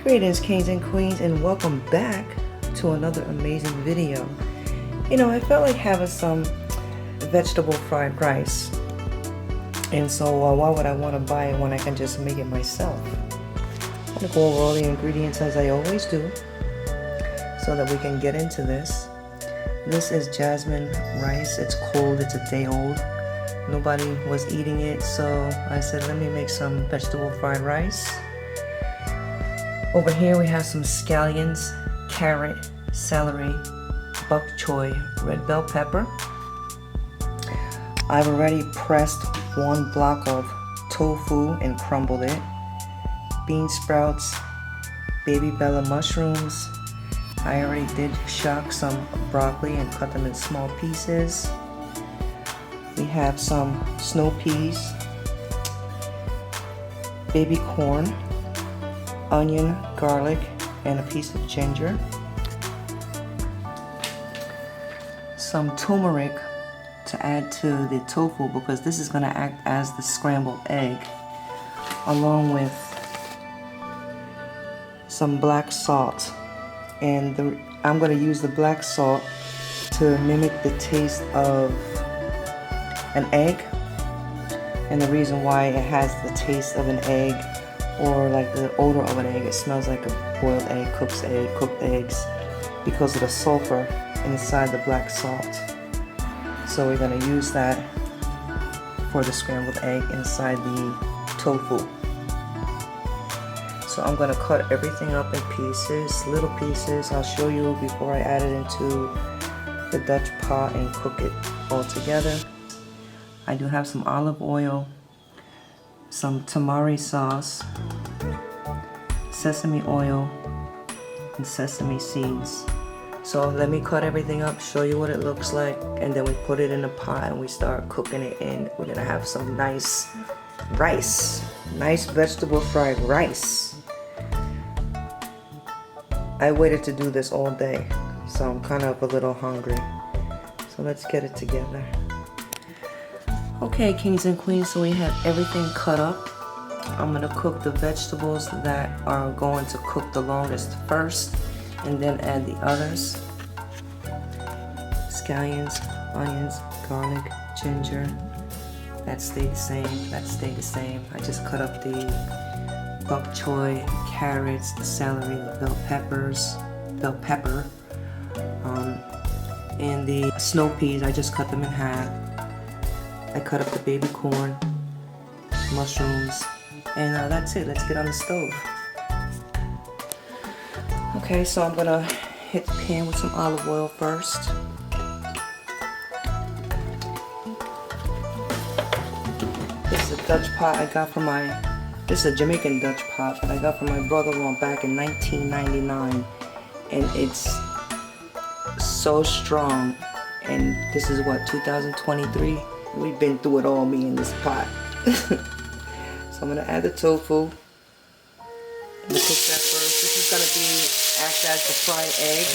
Greetings, kings and queens, and welcome back to another amazing video. I felt like having some vegetable fried rice, and so why would I want to buy it when I can just make it myself? I'm going to go over all the ingredients as I always do so that we can get into this. This is jasmine rice. It's cold, it's a day old. Nobody was eating it, so I said let me make some vegetable fried rice. Over here we have some scallions, carrot, celery, bok choy, red bell pepper. I've already pressed one block of tofu and crumbled it. Bean sprouts, baby bella mushrooms. I already did shuck some broccoli and cut them in small pieces. We have some snow peas, baby corn, onion, garlic, and a piece of ginger. Some turmeric to add to the tofu because this is going to act as the scrambled egg, along with some black salt. And I'm going to use the black salt to mimic the taste of an egg. And the reason why it has the taste of an egg, or like the odor of an egg, it smells like a boiled egg, cooked eggs, because of the sulfur inside the black salt. So we're going to use that for the scrambled egg inside the tofu. So I'm going to cut everything up in pieces, little pieces. I'll show you before I add it into the Dutch pot and cook it all together. I do have some olive oil, some tamari sauce, sesame oil, and sesame seeds. So let me cut everything up, show you what it looks like, and then we put it in a pot and we start cooking it, and we're gonna have some nice rice, nice vegetable fried rice. I waited to do this all day, so I'm kind of a little hungry. So let's get it together. Okay, kings and queens, so we have everything cut up. I'm gonna cook the vegetables that are going to cook the longest first, and then add the others. Scallions, onions, garlic, ginger. That stayed the same, that stayed the same. I just cut up the bok choy, carrots, the celery, the bell pepper, and the snow peas. I just cut them in half. I cut up the baby corn, mushrooms, and that's it. Let's get on the stove. Okay, so I'm gonna hit the pan with some olive oil first. This is a Dutch pot I got from this is a Jamaican Dutch pot that I got from my brother-in-law back in 1999, and it's so strong. And this is what, 2023? We've been through it all, me in this pot. So I'm gonna add the tofu. I'm gonna cook that first. This is gonna act as the fried egg.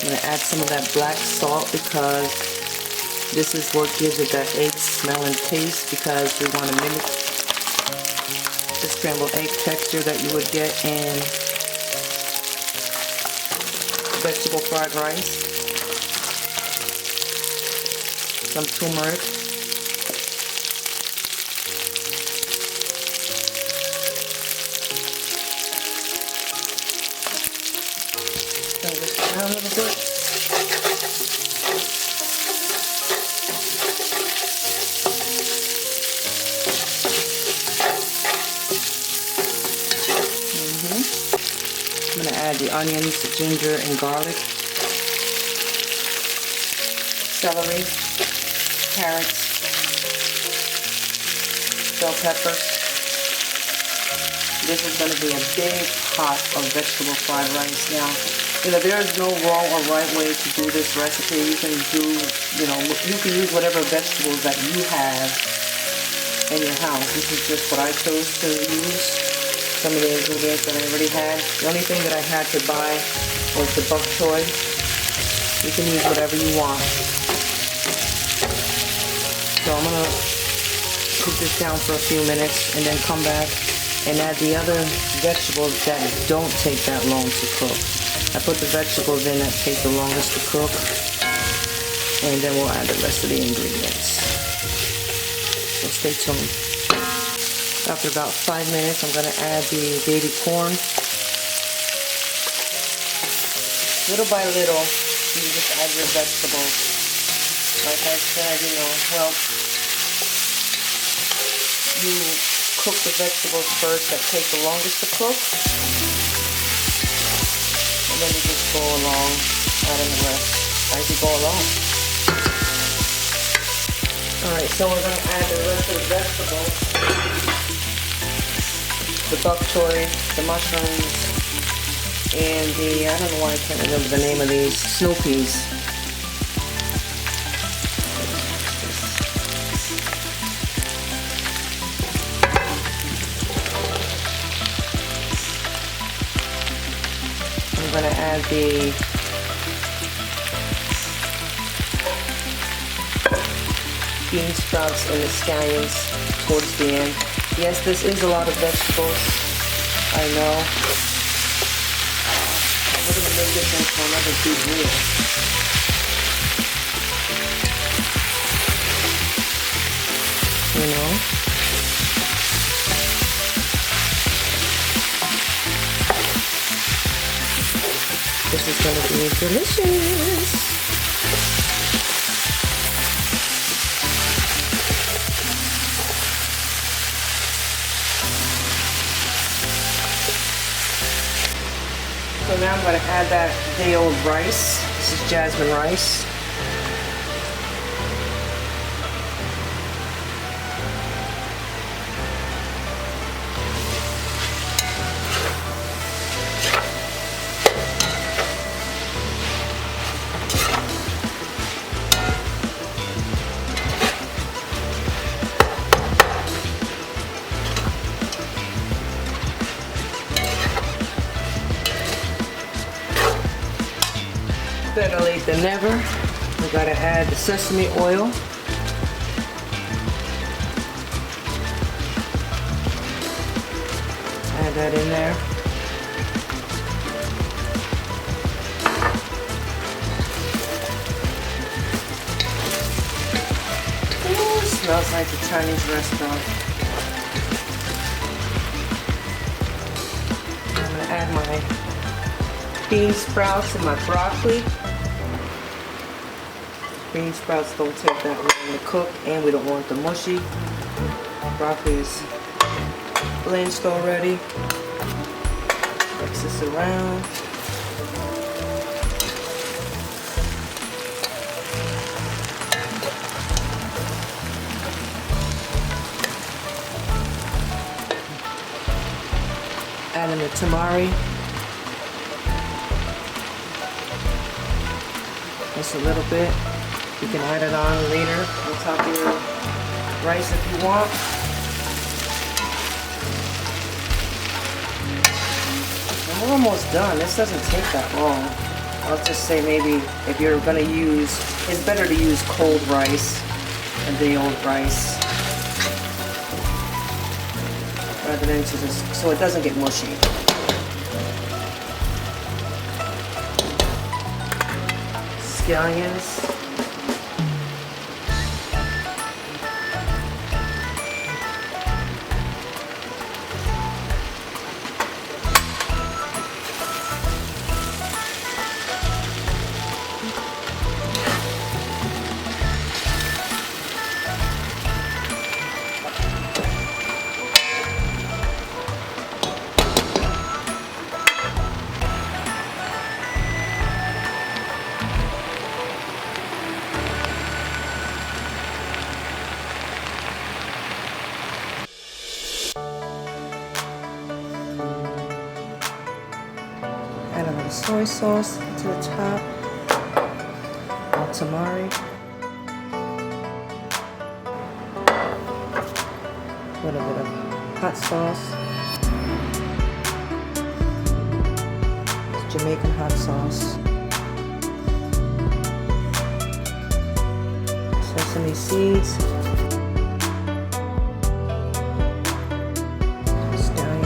I'm gonna add some of that black salt because this is what gives it that egg smell and taste, because we want to mimic the scrambled egg texture that you would get in vegetable fried rice. Some turmeric. Stir this around a little bit. I'm going to add the onions, ginger, and garlic, celery, carrots, bell pepper. This is going to be a big pot of vegetable fried rice. Now, there is no wrong or right way to do this recipe. You can do, you can use whatever vegetables that you have in your house. This is just what I chose to use. Some of the ingredients that I already had. The only thing that I had to buy was the bok choy. You can use whatever you want. So I'm gonna cook this down for a few minutes and then come back and add the other vegetables that don't take that long to cook. I put the vegetables in that take the longest to cook, and then we'll add the rest of the ingredients. So stay tuned. After about 5 minutes, I'm going to add the baby corn. Little by little, you just add your vegetables. Like I said, well, you cook the vegetables first that take the longest to cook, and then you just go along, adding the rest as you go along. Alright, so we're going to add the rest of the vegetables. The bok choy, the mushrooms, and the, I don't know why I can't remember the name of these, snow peas. I'm going to add the bean sprouts and the scallions towards the end. Yes, this is a lot of vegetables, I know. We're going to make this into another big meal. You know? This is going to be delicious. So now I'm going to add that day-old rice. This is jasmine rice. Better late than never. We gotta add the sesame oil. Add that in there. Ooh, it smells like a Chinese restaurant. I'm gonna add my bean sprouts and my broccoli. Bean sprouts don't take that long to cook, and we don't want them mushy. Broccoli is blanched already. Mix this around. Add in the tamari. Just a little bit. You can add it on later on top of your rice if you want. And we're almost done. This doesn't take that long. I'll just say maybe if you're going to use, it's better to use cold rice than day-old rice, rather than to just, so it doesn't get mushy. Scallions. Add a little soy sauce to the top. Our tamari. A little bit of hot sauce. It's Jamaican hot sauce. Sesame seeds. Scallions.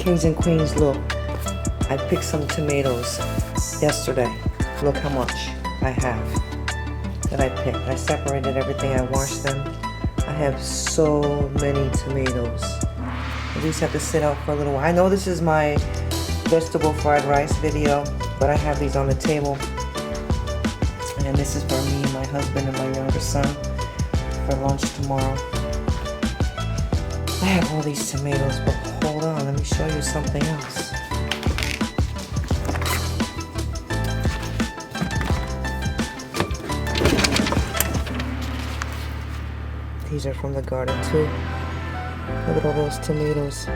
Kings and queens, look. I picked some tomatoes yesterday. Look how much I have that I picked. I separated everything. I washed them. I have so many tomatoes. These have to sit out for a little while. I know this is my vegetable fried rice video, but I have these on the table. And this is for me, my husband, and my younger son for lunch tomorrow. I have all these tomatoes, but hold on, let me show you something else. These are from the garden too. Look at all those tomatoes.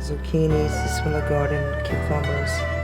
Zucchinis, this is from the garden, cucumbers.